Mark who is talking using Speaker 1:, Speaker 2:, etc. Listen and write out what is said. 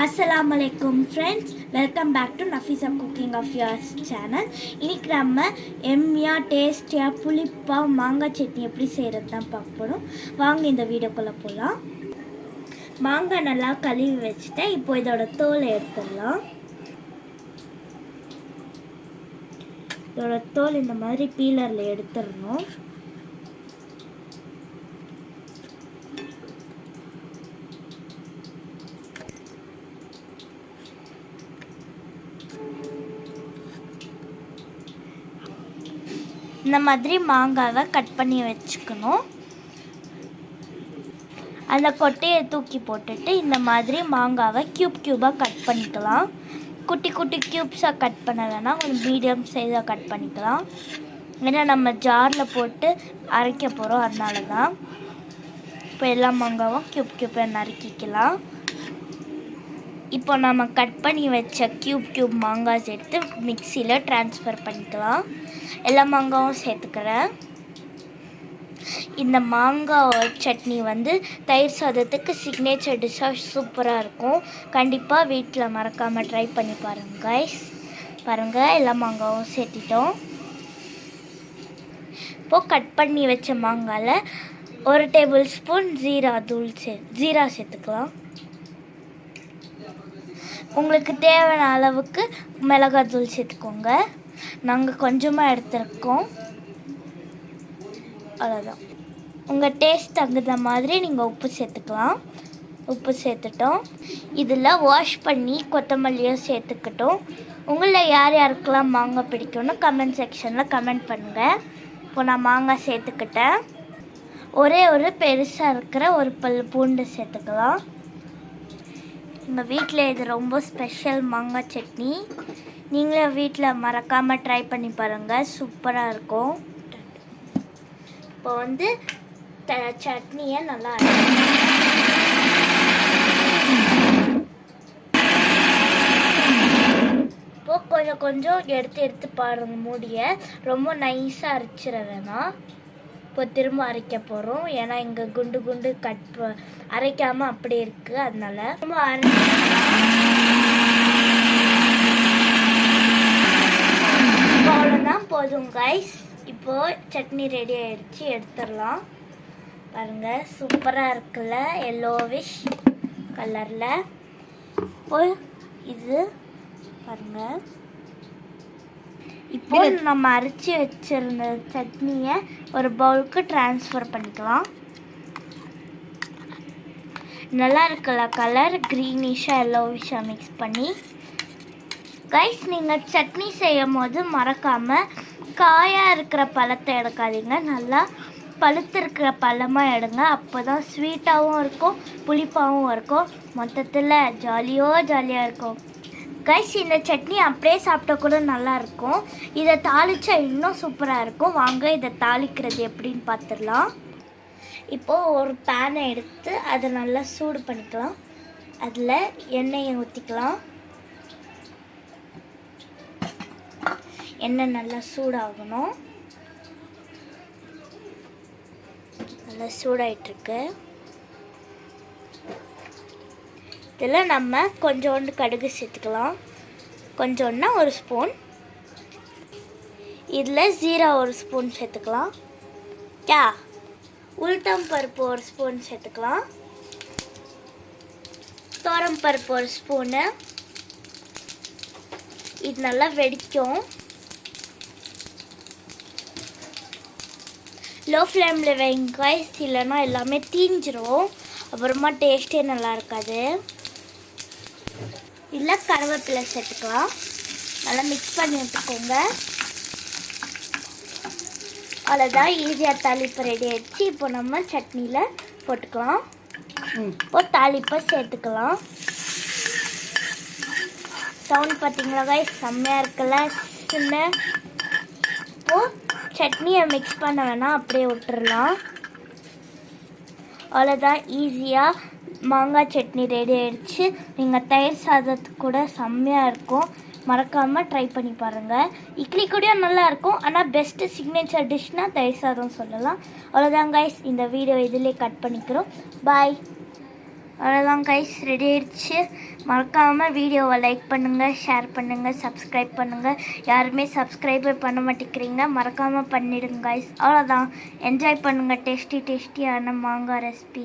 Speaker 1: Assalamualaikum friends, welcome back to Nafisa Cooking of Yours channel. இன்னைக்கு நம்ம எம்மியா டேஸ்டியா புளிப்பா மாங்காய் சட்னி எப்படி செய்கிறது தான் பார்க்க போகிறோம். வாங்க இந்த வீடியோக்குள்ளே போகலாம். மாங்காய் நல்லா கழுவி வச்சுட்டேன். இப்போ இதோட தோலை எடுத்துடலாம். இதோட தோல் இந்த மாதிரி பீலரில் எடுத்துடணும். இந்த மாதிரி மாங்காவை கட் பண்ணி வச்சுக்கணும். அந்த கொட்டையை தூக்கி போட்டுட்டு இந்த மாதிரி மாங்காவை க்யூபாக கட் பண்ணிக்கலாம். குட்டி குட்டி க்யூப்ஸாக கட் பண்ண வேணாம், கொஞ்சம் மீடியம் சைஸாக கட் பண்ணிக்கலாம். ஏன்னா நம்ம ஜாரில் போட்டு அரைக்க போகிறோம், அதனால தான். இப்போ எல்லா மாங்காவும் க்யூப்பாக நறுக்கிக்கலாம். இப்போ நம்ம கட் பண்ணி வச்ச க்யூப் மாங்காய் எடுத்து மிக்சியில் ட்ரான்ஸ்ஃபர் பண்ணிக்கலாம். எல்லா மாங்காவும் சேர்த்துக்கிறேன். இந்த மாங்காய் சட்னி தயிர் சாதத்துக்கு சிக்னேச்சர் டிஷ்ஷாக சூப்பராக இருக்கும். கண்டிப்பாக வீட்டில் மறக்காமல் ட்ரை பண்ணி பாருங்கள் கைஸ். பாருங்கள், எல்லா மாங்காவும் சேர்த்திட்டோம். இப்போது கட் பண்ணி வச்ச மாங்காயில் 1 டேபிள் ஸ்பூன் ஜீரா சேர்த்துக்கலாம். உங்களுக்கு தேவையான அளவுக்கு மிளகாத்தூள் சேர்த்துக்கோங்க. நாங்கள் கொஞ்சமாக எடுத்துருக்கோம், அவ்வளோதான். உங்கள் டேஸ்ட் தகுந்த மாதிரி நீங்கள் உப்பு சேர்த்துக்கலாம். உப்பு சேர்த்துட்டோம். இதில் வாஷ் பண்ணி கொத்தமல்லியும் சேர்த்துக்கிட்டோம். உங்களில் யார் யாருக்கெல்லாம் மாங்காய் பிடிக்கும்னு கமெண்ட் செக்ஷனில் கமெண்ட் பண்ணுங்கள். இப்போ நான் மாங்காய் சேர்த்துக்கிட்டேன். ஒரு பெருசாக இருக்கிற ஒரு பல் பூண்டு சேர்த்துக்கலாம். எங்கள் வீட்டில் இது ரொம்ப ஸ்பெஷல் மாங்காய் சட்னி. நீங்களே வீட்டில் மறக்காமல் ட்ரை பண்ணி பாருங்கள், சூப்பராக இருக்கும். இப்போ சட்னியை நல்லா இப்போ கொஞ்சம் எடுத்து பாருங்கள் மூடியை. ரொம்ப நைஸாக அரைச்சிட வேணாம். இப்போ திரும்ப அரைக்க போகிறோம். ஏன்னா இங்கே குண்டு அரைக்காமல் அப்படி இருக்குது, அதனால ரொம்ப அவ்வளோதான், போதும் கைஸ். இப்போது சட்னி ரெடி ஆகிடுச்சு, எடுத்துடலாம். பாருங்கள், சூப்பராக இருக்குல்ல, எல்லோவிஷ் கலரில். இப்போ இது பாருங்கள். இப்போ நம்ம அரைச்சி வச்சுருந்த சட்னியை ஒரு பவுலுக்கு ட்ரான்ஸ்ஃபர் பண்ணிக்கலாம். நல்லா இருக்குல்ல கலர், க்ரீனிஷாக எல்லோவிஷாக மிக்ஸ் பண்ணி. கைஸ், நீங்கள் சட்னி செய்யும் போது மறக்காமல் காயாக இருக்கிற பழத்தை எடுக்காதீங்க, நல்லா பழுத்திருக்கிற பழமாக எடுங்க. அப்போ தான் ஸ்வீட்டாகவும் இருக்கும், புளிப்பாகவும் இருக்கும். மொத்தத்தில் ஜாலியாக இருக்கும் கைஸ். இந்த சட்னி அப்படியே சாப்பிட்டா கூட நல்லாயிருக்கும். இதை தாளித்தா இன்னும் சூப்பராக இருக்கும். வாங்க இதை தாளிக்கிறது எப்படின்னு பார்த்துடலாம். இப்போது ஒரு பேனை எடுத்து அதை நல்லா சூடு பண்ணிக்கலாம். அதில் எண்ணெயை ஊற்றிக்கலாம். எண்ணெய் நல்லா சூடாகணும். நல்லா சூடாயிட்ருக்கு. இதில் நம்ம கொஞ்சோண்டு கடுகு சேர்த்துக்கலாம். கொஞ்சோன்னா 1 ஸ்பூன். இதில் ஜீரா 1 ஸ்பூன் சேர்த்துக்கலாம். உளுத்தம் பருப்பு 1 ஸ்பூன் சேர்த்துக்கலாம். துவரம் பருப்பு 1 ஸ்பூனு. இது நல்லா வெடிக்கும். லோ ஃப்ளேமில் வைங்க கைஸ், இல்லைன்னா எல்லாமே தீஞ்சிரும், அப்புறமா டேஸ்ட்டே நல்லா இருக்காது. இதில் கருவேப்பிலை சேர்த்துக்கலாம். நல்லா மிக்ஸ் பண்ணி விட்டுக்கோங்க. அவ்வளோதான், ஈஸியாக தாளிப்பு ரெடி ஆகிடுச்சு. இப்போ நம்ம சட்னியில் போட்டுக்கலாம். இப்போ தாளிப்பை சேர்த்துக்கலாம். சவுண்ட் பார்த்தீங்களா கைஸ், செம்மையாக இருக்குல்ல சின்ன. இப்போது சட்னியை மிக்ஸ் பண்ண வேணாம், அப்படியே விட்டுறலாம். அவ்வளோதான், ஈஸியாக மாங்காய் சட்னி ரெடி ஆகிடுச்சு. நீங்கள் தயிர் சாதத்துக்கு கூட செம்மையாக இருக்கும். மறக்காமல் ட்ரை பண்ணி பாருங்கள். இட்லி கூடயும் நல்லாயிருக்கும். ஆனால் பெஸ்ட்டு சிக்னேச்சர் டிஷ்னால் தயிர் சாதம் சொல்லலாம். அவ்வளோதான் கைஸ், இந்த வீடியோ இதிலே கட் பண்ணிக்கிறோம். பாய். அவ்வளோதான் கைஸ், ரெடி ஆயிடுச்சு. மறக்காமல் வீடியோவை லைக் பண்ணுங்கள், ஷேர் பண்ணுங்கள், சப்ஸ்கிரைப் பண்ணுங்கள். யாருமே சப்ஸ்கிரைபே பண்ண மாட்டேங்கிறீங்க, மறக்காமல் பண்ணிவிடுங்க கைஸ். அவ்வளோதான், என்ஜாய் பண்ணுங்கள் டேஸ்டியான மாங்காய் ரெசிபி.